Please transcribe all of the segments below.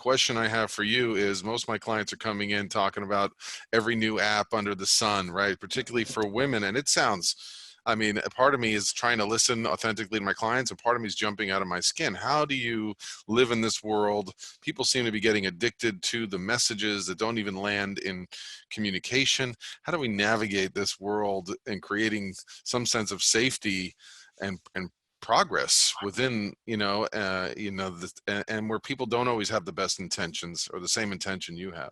question I have for you is, most of my clients are coming in talking about every new app under the sun, right? Particularly for women. And it sounds, I mean, a part of me is trying to listen authentically to my clients, and part of me is jumping out of my skin. How do you live in this world? People seem to be getting addicted to the messages that don't even land in communication. How do we navigate this world and creating some sense of safety and progress within, and where people don't always have the best intentions or the same intention you have?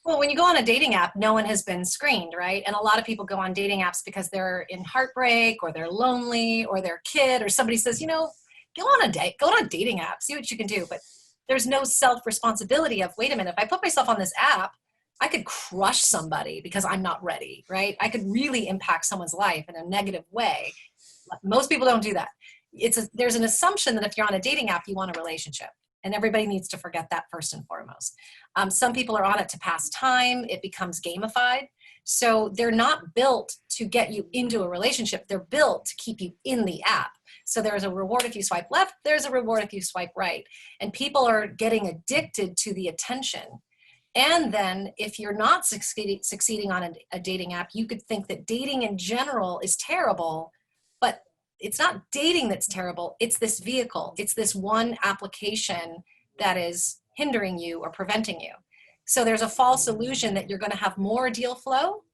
Well, when you go on a dating app, no one has been screened, right? And a lot of people go on dating apps because they're in heartbreak, or they're lonely, or their kid, or somebody says, go on a date, go on a dating app, see what you can do. But there's no self-responsibility of, wait a minute, if I put myself on this app, I could crush somebody because I'm not ready, right? I could really impact someone's life in a negative way. Most people don't do that. There's an assumption that if you're on a dating app, you want a relationship. And everybody needs to forget that first and foremost. Some people are on it to pass time. It becomes gamified. So they're not built to get you into a relationship. They're built to keep you in the app. So there's a reward if you swipe left. There's a reward if you swipe right. And people are getting addicted to the attention. And then if you're not succeeding on a dating app, you could think that dating in general is terrible. But it's not dating that's terrible. It's this vehicle. It's this one application that is hindering you or preventing you. So there's a false illusion that you're going to have more deal flow,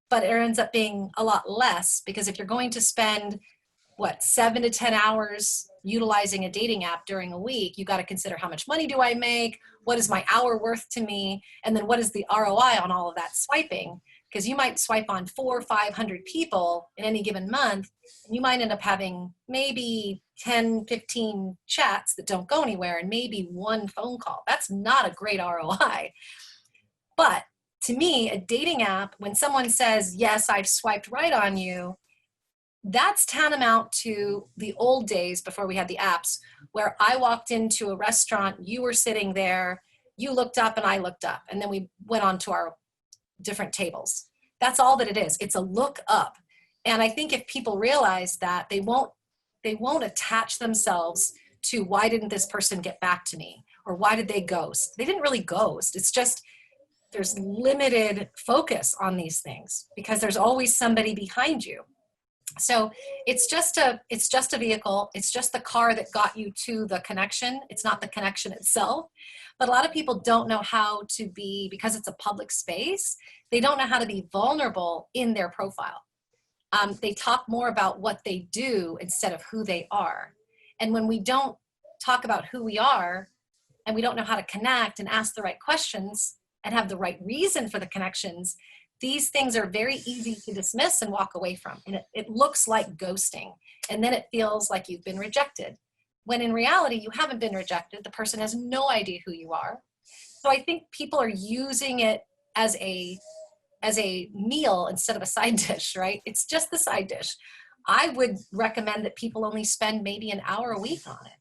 but it ends up being a lot less, because if you're going to spend 7 to 10 hours utilizing a dating app during a week, you got to consider, how much money do I make? What is my hour worth to me? And then what is the ROI on all of that swiping? Because you might swipe on 400 or 500 people in any given month, and you might end up having maybe 10, 15 chats that don't go anywhere, and maybe one phone call. That's not a great ROI. But to me, a dating app, when someone says, yes, I've swiped right on you, that's tantamount to the old days before we had the apps, where I walked into a restaurant, you were sitting there, you looked up and I looked up, and then we went on to our different tables. That's all that it is. It's a look up. And I think if people realize that, they won't attach themselves to, why didn't this person get back to me? Or why did they ghost? They didn't really ghost. It's just, there's limited focus on these things because there's always somebody behind you. So it's just a vehicle. It's just the car that got you to the connection. It's not the connection itself. But a lot of people don't know how to be, because it's a public space, they don't know how to be vulnerable in their profile. They talk more about what they do instead of who they are. And when we don't talk about who we are, and we don't know how to connect and ask the right questions and have the right reason for the connections, these things are very easy to dismiss and walk away from. And it looks like ghosting. And then it feels like you've been rejected. When in reality, you haven't been rejected. The person has no idea who you are. So I think people are using it as a meal instead of a side dish, right? It's just the side dish. I would recommend that people only spend maybe an hour a week on it.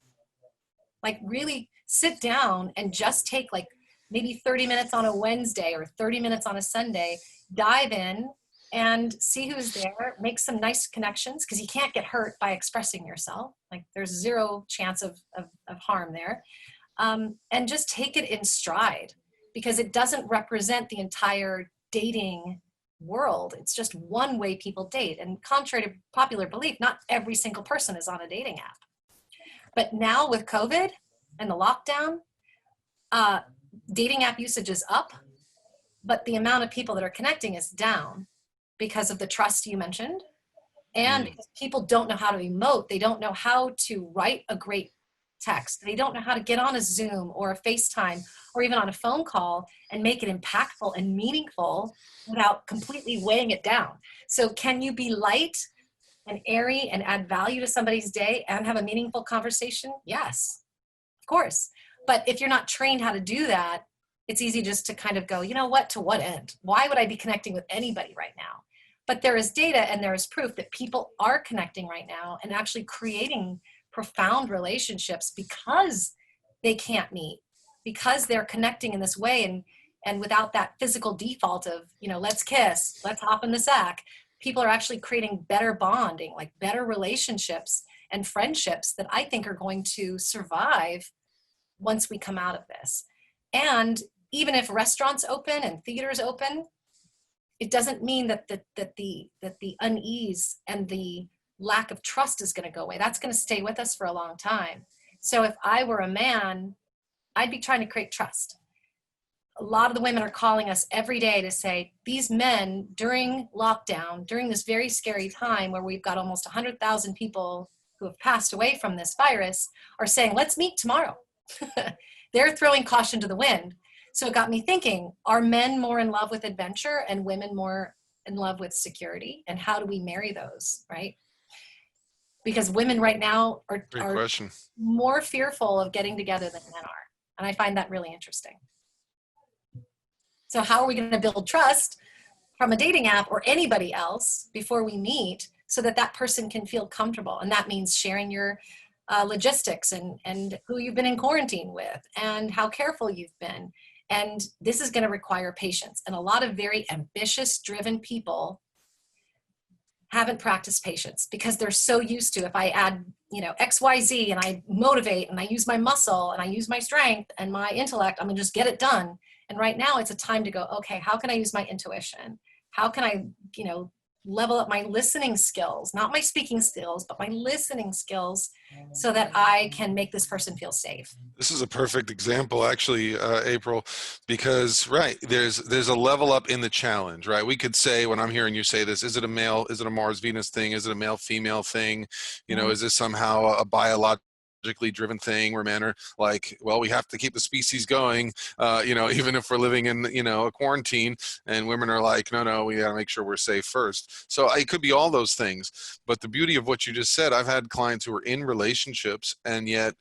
Like, really sit down and just take like maybe 30 minutes on a Wednesday or 30 minutes on a Sunday, dive in and see who's there, make some nice connections, because you can't get hurt by expressing yourself. Like, there's zero chance of harm there. And just take it in stride, because it doesn't represent the entire dating world. It's just one way people date. And contrary to popular belief, not every single person is on a dating app. But now with COVID and the lockdown, dating app usage is up, but the amount of people that are connecting is down because of the trust you mentioned. And because people don't know how to emote. They don't know how to write a great text. They don't know how to get on a Zoom or a FaceTime or even on a phone call and make it impactful and meaningful without completely weighing it down. So can you be light and airy and add value to somebody's day and have a meaningful conversation? Yes, of course. But if you're not trained how to do that, it's easy just to kind of go, you know what, to what end? Why would I be connecting with anybody right now? But there is data and there is proof that people are connecting right now and actually creating profound relationships because they can't meet, because they're connecting in this way, and without that physical default of, let's kiss, let's hop in the sack. People are actually creating better bonding, like better relationships and friendships that I think are going to survive once we come out of this. And even if restaurants open and theaters open, it doesn't mean that the unease and the lack of trust is going to go away. That's going to stay with us for a long time. So if I were a man, I'd be trying to create trust. A lot of the women are calling us every day to say, these men during lockdown, during this very scary time where we've got almost 100,000 people who have passed away from this virus, are saying, let's meet tomorrow. They're throwing caution to the wind. So it got me thinking, are men more in love with adventure and women more in love with security? And how do we marry those, right? Because women right now are more fearful of getting together than men are. And I find that really interesting. So how are we going to build trust from a dating app or anybody else before we meet so that that person can feel comfortable? And that means sharing your logistics and who you've been in quarantine with and how careful you've been. And this is going to require patience. And a lot of very ambitious, driven people haven't practiced patience because they're so used to, if I add, X, Y, Z, and I motivate and I use my muscle and I use my strength and my intellect, I'm going to just get it done. And right now it's a time to go, okay, how can I use my intuition? How can I, level up my listening skills, not my speaking skills, but my listening skills so that I can make this person feel safe. This is a perfect example, actually, April, because, right, there's a level up in the challenge, right? We could say, when I'm hearing you say this, is it a Mars-Venus thing? Is it a male-female thing? Is this somehow a biological driven thing where men are like, well, we have to keep the species going, even if we're living in, a quarantine, and women are like, no, we got to make sure we're safe first. So it could be all those things. But the beauty of what you just said, I've had clients who are in relationships, and yet,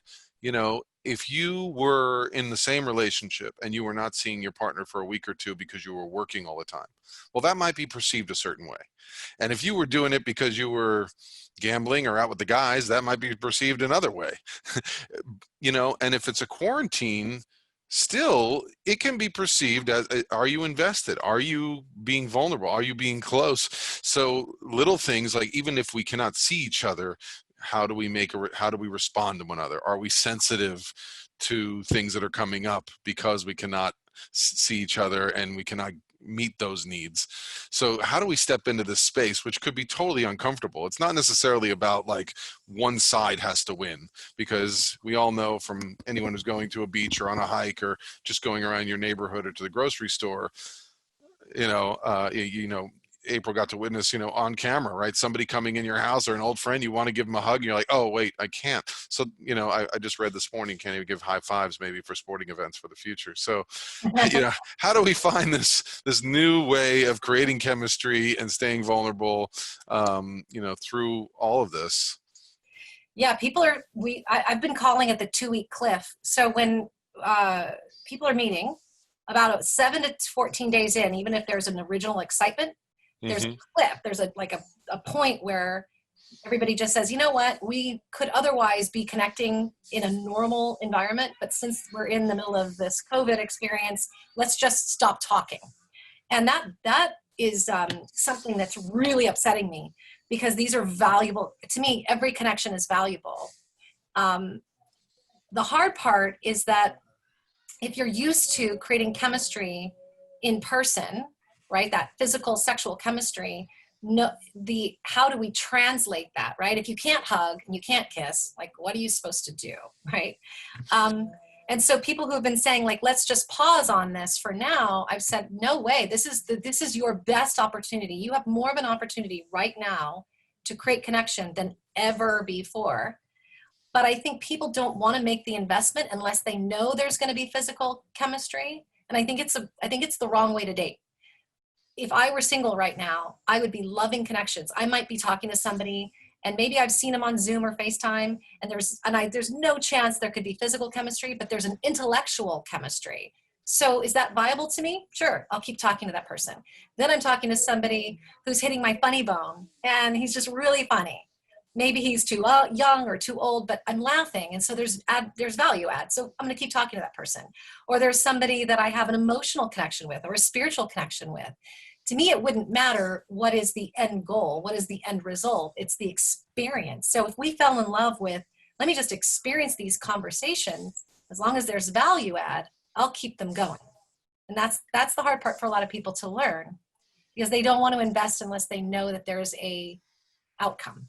if you were in the same relationship and you were not seeing your partner for a week or two because you were working all the time, well, that might be perceived a certain way. And if you were doing it because you were gambling or out with the guys, that might be perceived another way. And if it's a quarantine, still it can be perceived as, are you invested? Are you being vulnerable? Are you being close? So little things like, even if we cannot see each other, how do we respond to one another? Are we sensitive to things that are coming up because we cannot see each other and we cannot meet those needs? So how do we step into this space, which could be totally uncomfortable? It's not necessarily about like one side has to win, because we all know from anyone who's going to a beach or on a hike or just going around your neighborhood or to the grocery store, April got to witness, on camera, right? Somebody coming in your house or an old friend, you want to give them a hug, and you're like, oh, wait, I can't. So, I just read this morning, can't even give high fives maybe for sporting events for the future. So, how do we find this new way of creating chemistry and staying vulnerable, through all of this? Yeah, I've been calling it the 2-week cliff. So when people are meeting about 7 to 14 days in, even if there's an original excitement, there's a cliff. There's a point where everybody just says, you know what, we could otherwise be connecting in a normal environment, but since we're in the middle of this COVID experience, let's just stop talking. And that is something that's really upsetting me, because these are valuable. To me, every connection is valuable. The hard part is that if you're used to creating chemistry in person, right, that physical sexual chemistry, how do we translate that, right? If you can't hug and you can't kiss, like, what are you supposed to do, right? And so people who have been saying, like, let's just pause on this for now, I've said, no way. This is your best opportunity. You have more of an opportunity right now to create connection than ever before. But I think people don't want to make the investment unless they know there's going to be physical chemistry. And I think it's the wrong way to date. If I were single right now, I would be loving connections. I might be talking to somebody, and maybe I've seen them on Zoom or FaceTime, and there's no chance there could be physical chemistry, but there's an intellectual chemistry. So is that viable to me? Sure, I'll keep talking to that person. Then I'm talking to somebody who's hitting my funny bone, and he's just really funny. Maybe he's too young or too old, but I'm laughing, and so there's value add. So I'm going to keep talking to that person. Or there's somebody that I have an emotional connection with or a spiritual connection with. To me, it wouldn't matter what is the end goal, what is the end result. It's the experience. So if we fell in love with, let me just experience these conversations, as long as there's value add, I'll keep them going. And that's the hard part for a lot of people to learn, because they don't want to invest unless they know that there's a outcome.